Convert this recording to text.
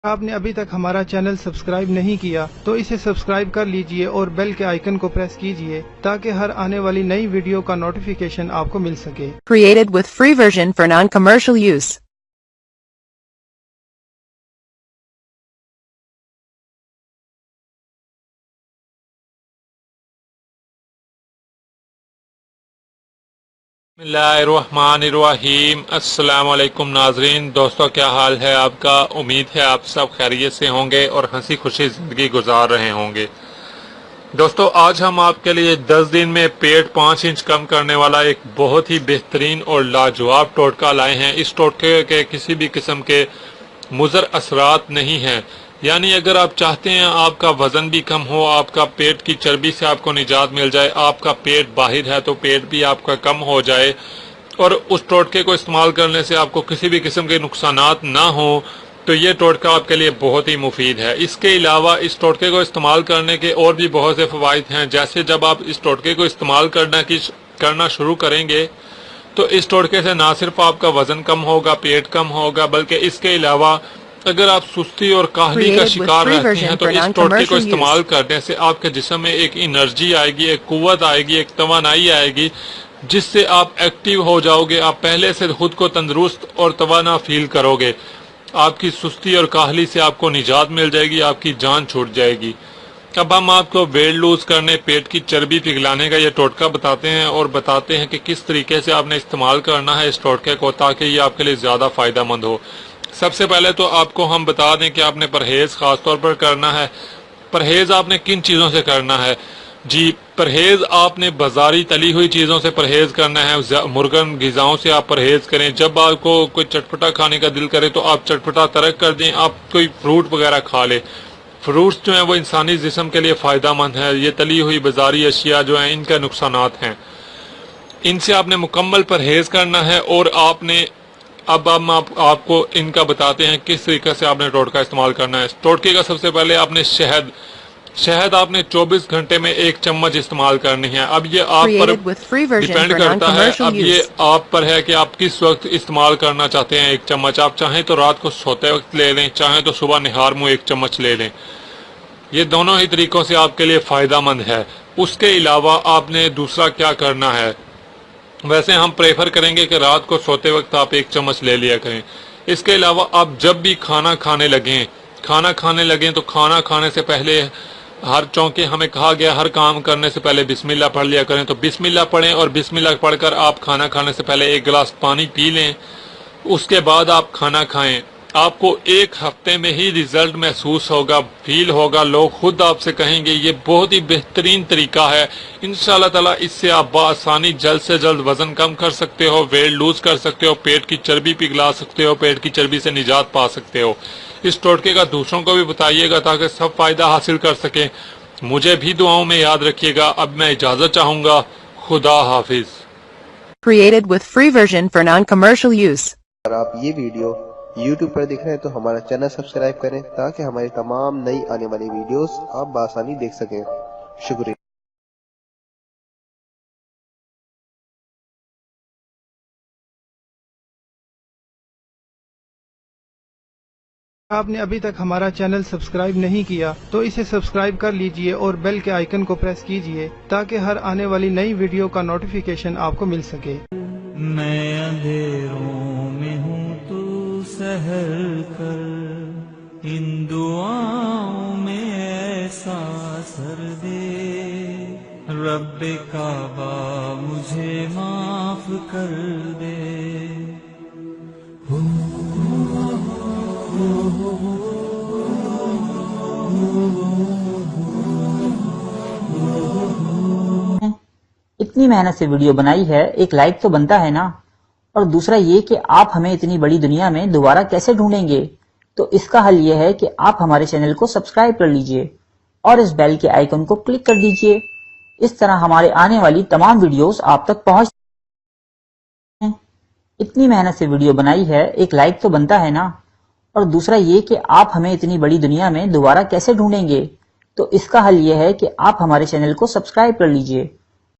आपने अभी तक हमारा चैनल सब्सक्राइब नहीं किया तो इसे सब्सक्राइब कर लीजिए और बेल के आइकन को प्रेस कीजिए ताकि हर आने वाली नई वीडियो का नोटिफिकेशन आपको मिल सके। Created with free version for non-commercial use. बिस्मिल्लाहिर्रहमानिर्रहीम। अस्सलाम वालेकुम नाजरीन, दोस्तों क्या हाल है आपका। उम्मीद है आप सब खैरियत से होंगे और हंसी खुशी ज़िंदगी गुजार रहे होंगे। दोस्तों आज हम आपके लिए 10 दिन में पेट 5 इंच कम करने वाला एक बहुत ही बेहतरीन और लाजवाब टोटका लाए हैं। इस टोटके के किसी भी किस्म के मुज़र असरात नहीं हैं। यानी अगर आप चाहते हैं आपका वजन भी कम हो, आपका पेट की चर्बी से आपको निजात मिल जाए, आपका पेट बाहिर है तो पेट भी आपका कम हो जाए और उस टोटके को इस्तेमाल करने से आपको किसी भी किस्म के नुकसानात ना हो, तो ये टोटका आपके लिए बहुत ही मुफीद है। इसके अलावा इस टोटके को इस्तेमाल करने के और भी बहुत से फ़वाइद हैं। जैसे जब आप इस टोटके को इस्तेमाल करना शुरू करेंगे तो इस टोटके से ना सिर्फ आपका वजन कम होगा, पेट कम होगा, बल्कि इसके अलावा अगर आप सुस्ती और काहली का शिकार रहते हैं तो इस टोटके को इस्तेमाल करने से आपके जिस्म में एक एनर्जी आएगी, एक कुव्वत आएगी, एक तवानाई आएगी, जिससे आप एक्टिव हो जाओगे। आप पहले से खुद को तंदुरुस्त और तवाना फील करोगे। आपकी सुस्ती और काहली से आपको निजात मिल जाएगी, आपकी जान छूट जाएगी। अब हम आपको वेट लूज करने, पेट की चर्बी पिघलाने का ये टोटका बताते हैं और बताते हैं कि किस तरीके से आपने इस्तेमाल करना है इस टोटके को ताकि ये आपके लिए ज़्यादा फ़ायदा मंद हो। सबसे पहले तो आपको हम बता दें कि आपने परहेज़ ख़ास तौर पर करना है। परहेज़ आपने किन चीज़ों से करना है जी? परहेज़ आपने बाजारी तली हुई चीज़ों से परहेज़ करना है। मुर्गन ग़िज़ाओं से आप परहेज़ करें। जब आपको कोई चटपटा खाने का दिल करे तो आप चटपटा तर्क कर दें, आप कोई फ्रूट वगैरह खा लें। फ्रूट्स जो हैं वो इंसानी जिस्म के लिए फ़ायदा मंद है। ये तली हुई बाजारी अशिया जो हैं इनका नुकसानात हैं, इनसे आपने मुकम्मल परहेज़ करना है। और आपने अब हम आपको इनका बताते हैं किस तरीके से आपने टोटका इस्तेमाल करना है। टोटके का सबसे पहले आपने शहद आपने 24 घंटे में 1 चम्मच इस्तेमाल करनी है। अब ये आप पर डिपेंड करता है, अब ये आप पर है कि आप किस वक्त इस्तेमाल करना चाहते हैं 1 चम्मच। आप चाहें तो रात को सोते वक्त ले लें, चाहें तो सुबह निहार मुँह 1 चम्मच ले लें। ये दोनों ही तरीकों से आपके लिए फ़ायदा मंद है। उसके अलावा आपने दूसरा क्या करना है, वैसे हम प्रेफर करेंगे कि रात को सोते वक्त आप 1 चम्मच ले लिया करें। इसके अलावा आप जब भी खाना खाने लगें तो खाना खाने से पहले चूँकि हमें कहा गया हर काम करने से पहले बिस्मिल्लाह पढ़ लिया करें, तो बिस्मिल्लाह पढ़ें और बिस्मिल्लाह पढ़कर आप खाना खाने से पहले 1 गिलास पानी पी लें। उसके बाद आप खाना खाएं। आपको 1 हफ्ते में ही रिजल्ट महसूस होगा, फील होगा। लोग खुद आपसे कहेंगे ये बहुत ही बेहतरीन तरीका है। इंशाअल्लाह ताला इससे आप बआसानी जल्द से जल्द वजन कम कर सकते हो, वेट लूज कर सकते हो, पेट की चर्बी पिघला सकते हो, पेट की चर्बी से निजात पा सकते हो। इस टोटके का दूसरों को भी बताइएगा ताकि सब फायदा हासिल कर सकें। मुझे भी दुआओं में याद रखिएगा। अब मैं इजाजत चाहूंगा। खुदा हाफिज। Created with free version for non-commercial use. अगर आप ये वीडियो YouTube पर देख रहे हैं तो हमारा चैनल सब्सक्राइब करें ताकि हमारी तमाम नई आने वाली वीडियोस आप बआसानी देख सकें। शुक्रिया। आपने अभी तक हमारा चैनल सब्सक्राइब नहीं किया तो इसे सब्सक्राइब कर लीजिए और बेल के आइकन को प्रेस कीजिए ताकि हर आने वाली नई वीडियो का नोटिफिकेशन आपको मिल सके। मैं अंधेरों में हूँ तू सहर कर, इन दुआओं में ऐसा सर दे, रब्बे काबा मुझे माफ कर दे। इतनी मेहनत से वीडियो बनाई है, एक लाइक तो बनता है ना। और दूसरा ये कि आप हमें इतनी बड़ी दुनिया में दोबारा कैसे ढूंढेंगे, तो इसका हल ये है कि आप हमारे चैनल को सब्सक्राइब कर लीजिए और इस बेल के आइकन को क्लिक कर दीजिए। इस तरह हमारे आने वाली तमाम वीडियोस आप तक पहुंच। इतनी मेहनत से वीडियो बनाई है, एक लाइक तो बनता है ना। और दूसरा ये कि आप हमें इतनी बड़ी दुनिया में दोबारा कैसे ढूंढेंगे, तो इसका हल ये है कि आप हमारे चैनल को सब्सक्राइब कर लीजिए